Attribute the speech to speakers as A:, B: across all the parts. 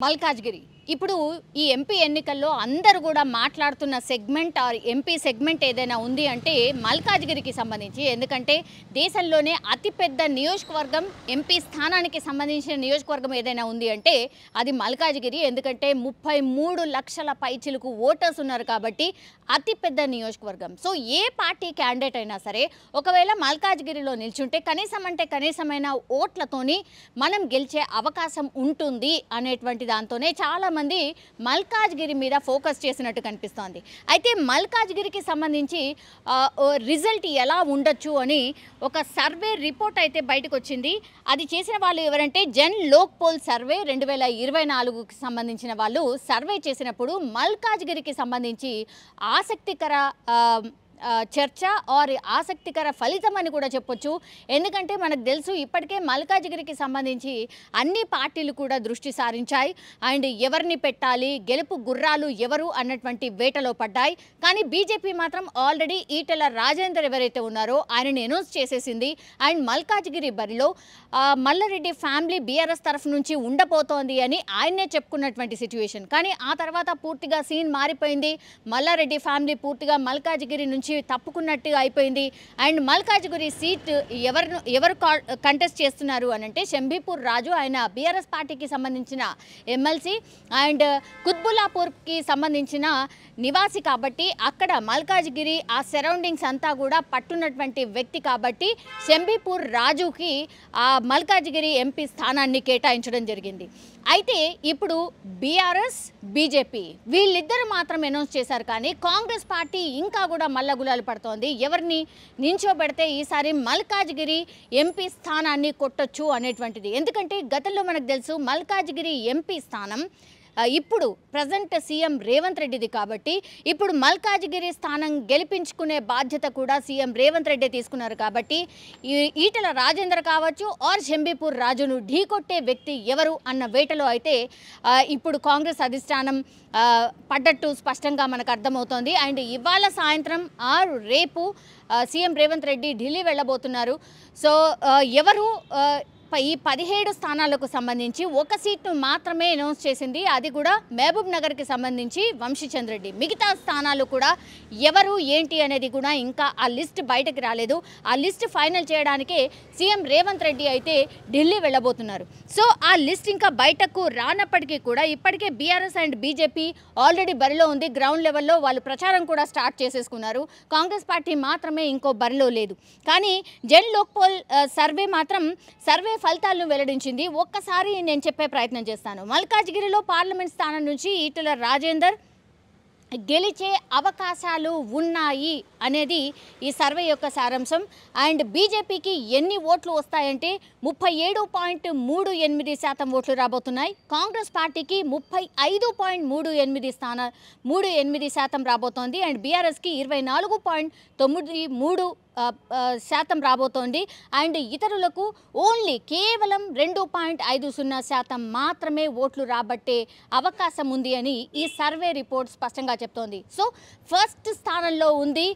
A: మల్కాజ్గిరి ఇప్పుడు ఈ ఎంపీ ఎన్నికల్లో అందరూ కూడా మాట్లాడుతున్న సెగ్మెంట్ ఆర్ ఎంపీ సెగ్మెంట్ ఏదైనా ఉంది అంటే మల్కాజ్గిరికి సంబంధించి. ఎందుకంటే దేశంలోనే అతిపెద్ద నియోజకవర్గం, ఎంపీ స్థానానికి సంబంధించిన నియోజకవర్గం ఏదైనా ఉంది అంటే అది మల్కాజ్గిరి. ఎందుకంటే 33 లక్షల పైచిలకు ఓటర్స్ ఉన్నారు కాబట్టి అతిపెద్ద నియోజకవర్గం. సో ఏ పార్టీ క్యాండిడేట్ అయినా సరే ఒకవేళ మల్కాజ్గిరిలో నిల్చుంటే కనీసమైన ఓట్లతోని మనం గెలిచే అవకాశం ఉంటుంది అనేటువంటి దాంతోనే చాలా మంది మల్కాజ్గిరి మీద ఫోకస్ చేసినట్టు కనిపిస్తోంది. అయితే మల్కాజ్గిరికి సంబంధించి రిజల్ట్ ఎలా ఉండొచ్చు అని ఒక సర్వే రిపోర్ట్ అయితే బయటకు వచ్చింది. అది చేసిన వాళ్ళు ఎవరంటే జన్ లోక్ పోల్ సర్వే 2024కి సంబంధించిన వాళ్ళు సర్వే చేసినప్పుడు మల్కాజ్గిరికి సంబంధించి ఆసక్తికర చర్చ ఆర్ ఆసక్తికర ఫలితం అని కూడా చెప్పొచ్చు. ఎందుకంటే మనకు తెలుసు ఇప్పటికే మల్కాజ్గిరికి సంబంధించి అన్ని పార్టీలు కూడా దృష్టి సారించాయి అండ్ ఎవరిని పెట్టాలి, గెలుపు గుర్రాలు ఎవరు అన్నటువంటి వేటలో పడ్డాయి. కానీ బీజేపీ మాత్రం ఆల్రెడీ ఈటెల రాజేందర్ ఎవరైతే ఉన్నారో ఆయనని అనౌన్స్ చేసేసింది. అండ్ మల్కాజ్గిరి బరిలో మల్లారెడ్డి ఫ్యామిలీ బీఆర్ఎస్ తరఫు నుంచి ఉండబోతోంది అని ఆయనే చెప్పుకున్నటువంటి సిచ్యువేషన్. కానీ ఆ తర్వాత పూర్తిగా సీన్ మారిపోయింది. మల్లారెడ్డి ఫ్యామిలీ పూర్తిగా మల్కాజ్గిరి నుంచి తప్పుకున్నట్టుగా అయిపోయింది. అండ్ మల్కాజ్గిరి సీట్ ఎవరు కంటెస్ట్ చేస్తున్నారు అని అంటే శంభీపూర్ రాజు, ఆయన బీఆర్ఎస్ పార్టీకి సంబంధించిన ఎమ్మెల్సీ అండ్ కుత్బుల్లాపూర్కి సంబంధించిన నివాసి కాబట్టి అక్కడ మల్కాజ్గిరి ఆ సరౌండింగ్స్ అంతా కూడా పట్టున్నటువంటి వ్యక్తి కాబట్టి శంభీపూర్ రాజుకి ఆ మల్కాజ్గిరి ఎంపీ స్థానాన్ని కేటాయించడం జరిగింది. అయితే ఇప్పుడు బీఆర్ఎస్, బీజేపీ వీళ్ళిద్దరు మాత్రం అనౌన్స్ చేశారు. కానీ కాంగ్రెస్ పార్టీ ఇంకా కూడా మల్లగులాలు పడుతోంది. ఎవరిని నించోబెడితే ఈసారి మల్కాజ్గిరి ఎంపీ స్థానాన్ని కొట్టొచ్చు అనేటువంటిది. ఎందుకంటే గతంలో మనకు తెలుసు మల్కాజ్గిరి ఎంపీ స్థానం ఇప్పుడు ప్రజెంట్ సీఎం రేవంత్ రెడ్డిది కాబట్టి ఇప్పుడు మల్కాజ్గిరి స్థానం గెలిపించుకునే బాధ్యత కూడా సీఎం రేవంత్ రెడ్డి తీసుకున్నారు. కాబట్టి ఈటెల రాజేందర్ కావచ్చు ఆర్ శంభీపూర్ రాజును ఢీకొట్టే వ్యక్తి ఎవరు అన్న వేటలో అయితే ఇప్పుడు కాంగ్రెస్ అధిష్టానం పడ్డట్టు స్పష్టంగా మనకు అర్థమవుతోంది. అండ్ ఇవాళ సాయంత్రం ఆరు రేపు సీఎం రేవంత్ రెడ్డి ఢిల్లీ వెళ్ళబోతున్నారు. సో ఎవరు ఈ 17 స్థానాలకు సంబంధించి ఒక సీట్ను మాత్రమే అనౌన్స్ చేసింది. అది కూడా మహబూబ్ నగర్కి సంబంధించి వంశీచంద్ర రెడ్డి. మిగతా స్థానాలు కూడా ఎవరు ఏంటి అనేది కూడా ఇంకా ఆ లిస్ట్ బయటకు రాలేదు. ఆ లిస్ట్ ఫైనల్ చేయడానికే సీఎం రేవంత్ రెడ్డి అయితే ఢిల్లీ వెళ్ళబోతున్నారు. సో ఆ లిస్ట్ ఇంకా బయటకు రానప్పటికీ కూడా ఇప్పటికే బీఆర్ఎస్ అండ్ బీజేపీ ఆల్రెడీ బరిలో ఉంది. గ్రౌండ్ లెవెల్లో వాళ్ళు ప్రచారం కూడా స్టార్ట్ చేసేసుకున్నారు. కాంగ్రెస్ పార్టీ మాత్రమే ఇంకో బరిలో లేదు. కానీ జన్ లోక్ పోల్ సర్వే ఫలితాలను వెల్లడించింది. ఒక్కసారి నేను చెప్పే ప్రయత్నం చేస్తాను. మల్కాజ్గిరిలో పార్లమెంట్ స్థానం నుంచి ఈటెల రాజేందర్ గెలిచే అవకాశాలు ఉన్నాయి అనేది ఈ సర్వే యొక్క సారాంశం. అండ్ బీజేపీకి ఎన్ని ఓట్లు వస్తాయంటే 37.38% ఓట్లు రాబోతున్నాయి. కాంగ్రెస్ పార్టీకి 35.38% రాబోతోంది. అండ్ బీఆర్ఎస్కి 24.93% రాబోతోంది. అండ్ ఇతరులకు కేవలం 2.50% మాత్రమే ఓట్లు రాబట్టే అవకాశం ఉంది అని ఈ సర్వే రిపోర్ట్ స్పష్టంగా చెప్తోంది. సో ఫస్ట్ స్థానంలో ఉంది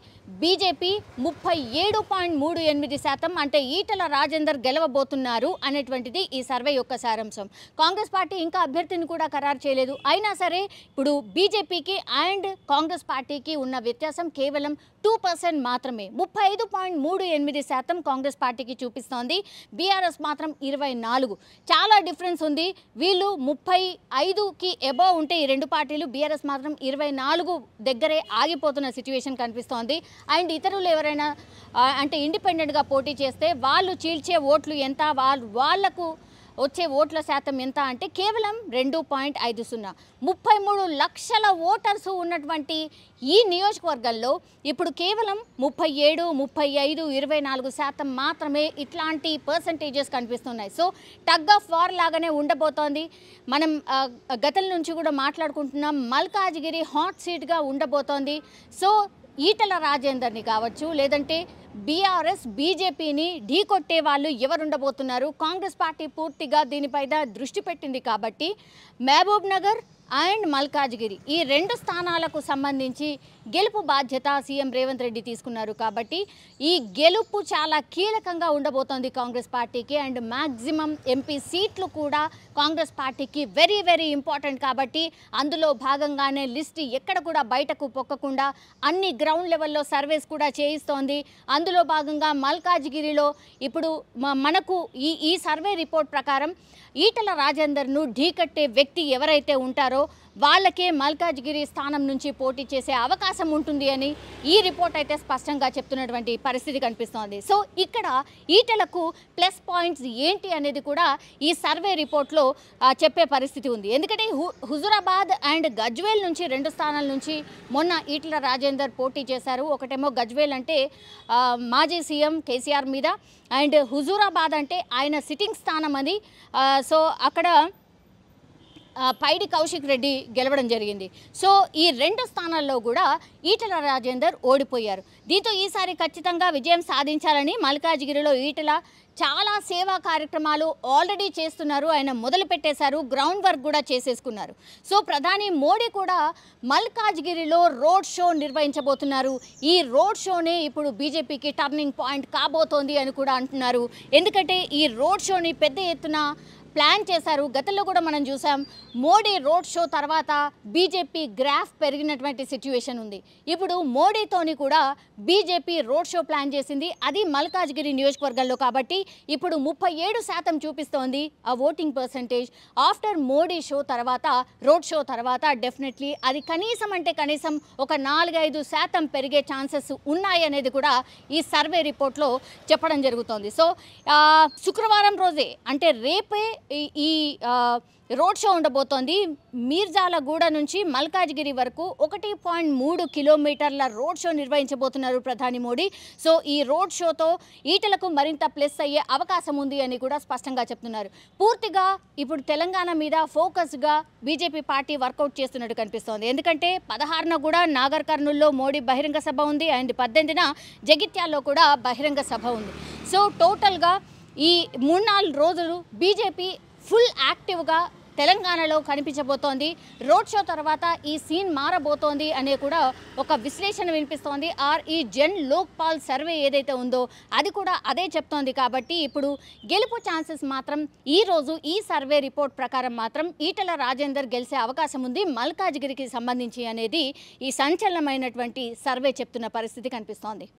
A: బీజేపీ 37.38%. అంటే ఈటెల రాజేందర్ గెలవబోతున్నారు అనేటువంటిది ఈ సర్వే యొక్క సారాంశం. కాంగ్రెస్ పార్టీ ఇంకా అభ్యర్థిని కూడా ఖరారు చేయలేదు. అయినా సరే ఇప్పుడు బీజేపీకి అండ్ కాంగ్రెస్ పార్టీకి ఉన్న వ్యత్యాసం కేవలం 2% మాత్రమే. 35.38% కాంగ్రెస్ పార్టీకి చూపిస్తోంది. బీఆర్ఎస్ మాత్రం 24. చాలా డిఫరెన్స్ ఉంది. వీళ్ళు 35కి అబవ్ ఉంటే ఈ రెండు పార్టీలు, బీఆర్ఎస్ మాత్రం 24 దగ్గరే ఆగిపోతున్న సిచ్యువేషన్ కనిపిస్తోంది. అండ్ ఇతరులు ఎవరైనా అంటే ఇండిపెండెంట్గా పోటీ చేస్తే వాళ్ళు చీల్చే ఓట్లు ఎంత, వాళ్లకు వచ్చే ఓట్ల శాతం ఎంత అంటే కేవలం 2.50. 33 లక్షల ఓటర్స్ ఉన్నటువంటి ఈ నియోజకవర్గంలో ఇప్పుడు కేవలం 37, 35, 24% మాత్రమే ఇట్లాంటి పర్సంటేజెస్ కనిపిస్తున్నాయి. సో టగ్ ఆఫ్ వార్ లాగానే ఉండబోతోంది. మనం గతం నుంచి కూడా మాట్లాడుకుంటున్నాం, మల్కాజ్గిరి హాట్ సీట్గా ఉండబోతోంది. సో ఈటెల రాజేందర్ని కావచ్చు, లేదంటే బీఆర్ఎస్, బీజేపీని ఢీకొట్టే వాళ్ళు ఎవరు ఉండబోతున్నారు? కాంగ్రెస్ పార్టీ పూర్తిగా దీనిపైన దృష్టి పెట్టింది కాబట్టి మహబూబ్ నగర్ అండ్ మల్కాజ్గిరి ఈ రెండు స్థానాలకు సంబంధించి గెలుపు బాధ్యత సీఎం రేవంత్ రెడ్డి తీసుకున్నారు. కాబట్టి ఈ గెలుపు చాలా కీలకంగా ఉండబోతోంది కాంగ్రెస్ పార్టీకి. అండ్ మ్యాక్సిమం ఎంపీ సీట్లు కూడా కాంగ్రెస్ పార్టీకి వెరీ వెరీ ఇంపార్టెంట్. కాబట్టి అందులో భాగంగానే లిస్ట్ ఎక్కడ కూడా బయటకు పొక్కకుండా అన్ని గ్రౌండ్ లెవెల్లో సర్వేస్ కూడా చేయిస్తోంది. అందులో భాగంగా మల్కాజ్గిరిలో ఇప్పుడు మనకు ఈ సర్వే రిపోర్ట్ ప్రకారం ఈటల రాజేందర్ను ఢీకట్టే వ్యక్తి ఎవరైతే ఉంటారో వాళ్ళకే మల్కాజ్గిరి స్థానం నుంచి పోటీ చేసే అవకాశం ఉంటుంది అని ఈ రిపోర్ట్ అయితే స్పష్టంగా చెప్తున్నటువంటి పరిస్థితి కనిపిస్తోంది. సో ఇక్కడ ఈటలకు ప్లస్ పాయింట్స్ ఏంటి అనేది కూడా ఈ సర్వే రిపోర్ట్లో చెప్పే పరిస్థితి ఉంది. ఎందుకంటే హుజురాబాద్ అండ్ గజ్వేల్ నుంచి రెండు స్థానాల నుంచి మొన్న ఈటల రాజేందర్ పోటీ చేశారు. ఒకటేమో గజ్వేల్ అంటే మాజీ సీఎం కేసీఆర్ మీద, అండ్ హుజూరాబాద్ అంటే ఆయన సిట్టింగ్ స్థానం అని. సో అక్కడ పైడి కౌశిక్ రెడ్డి గెలవడం జరిగింది. సో ఈ రెండు స్థానాల్లో కూడా ఈటల రాజేందర్ ఓడిపోయారు. దీంతో ఈసారి ఖచ్చితంగా విజయం సాధించాలని మల్కాజ్గిరిలో ఈటల చాలా సేవా కార్యక్రమాలు ఆల్రెడీ చేస్తున్నారు. ఆయన మొదలు పెట్టేశారు, గ్రౌండ్ వర్క్ కూడా చేసేసుకున్నారు. సో ప్రధాని మోడీ కూడా మల్కాజ్గిరిలో రోడ్ షో నిర్వహించబోతున్నారు. ఈ రోడ్ షోనే ఇప్పుడు బీజేపీకి టర్నింగ్ పాయింట్ కాబోతోంది అని కూడా అంటున్నారు. ఎందుకంటే ఈ రోడ్ షోని పెద్ద ఎత్తున ప్లాన్ చేశారు. గతంలో కూడా మనం చూసాం, మోడీ రోడ్ షో తర్వాత బీజేపీ గ్రాఫ్ పెరిగినటువంటి సిచ్యువేషన్ ఉంది. ఇప్పుడు మోడీతోని కూడా బీజేపీ రోడ్ షో ప్లాన్ చేసింది, అది మల్కాజ్గిరి నియోజకవర్గంలో. కాబట్టి ఇప్పుడు 37% చూపిస్తోంది ఆ voting percentage. After Modi show తర్వాత, రోడ్ షో తర్వాత డెఫినెట్లీ అది కనీసం అంటే కనీసం ఒక 4-5% పెరిగే ఛాన్సెస్ ఉన్నాయి అనేది కూడా ఈ సర్వే రిపోర్ట్లో చెప్పడం జరుగుతోంది. సో శుక్రవారం రోజే అంటే రేపే ఈ రోడ్ షో ఉండబోతోంది. మీర్జాలగూడ నుంచి మల్కాజ్గిరి వరకు 1.3 కిలోమీటర్ల రోడ్ షో నిర్వహించబోతున్నారు ప్రధాని మోడీ. సో ఈ రోడ్ షోతో ఈటలకు మరింత ప్లస్ అయ్యే అవకాశం ఉంది అని కూడా స్పష్టంగా చెప్తున్నారు. పూర్తిగా ఇప్పుడు తెలంగాణ మీద ఫోకస్గా బీజేపీ పార్టీ వర్కౌట్ చేస్తున్నట్టు కనిపిస్తోంది. ఎందుకంటే 16న కూడా నాగర్ కర్నూల్లో మోడీ బహిరంగ సభ ఉంది, అండ్ 18న జగిత్యాల్లో కూడా బహిరంగ సభ ఉంది. సో టోటల్గా ఈ 3-4 రోజులు బీజేపీ ఫుల్ యాక్టివ్గా తెలంగాణలో కనిపించబోతోంది. రోడ్ షో తర్వాత ఈ సీన్ మారబోతోంది అనే కూడా ఒక విశ్లేషణ వినిపిస్తోంది. ఈ జన్ లోక్పాల్ సర్వే ఏదైతే ఉందో అది కూడా అదే చెప్తోంది. కాబట్టి ఇప్పుడు గెలుపు ఛాన్సెస్ మాత్రం ఈరోజు ఈ సర్వే రిపోర్ట్ ప్రకారం మాత్రం ఈటల రాజేందర్ గెలిచే అవకాశం ఉంది మల్కాజ్గిరికి సంబంధించి అనేది ఈ సంచలనమైనటువంటి సర్వే చెప్తున్న పరిస్థితి కనిపిస్తోంది.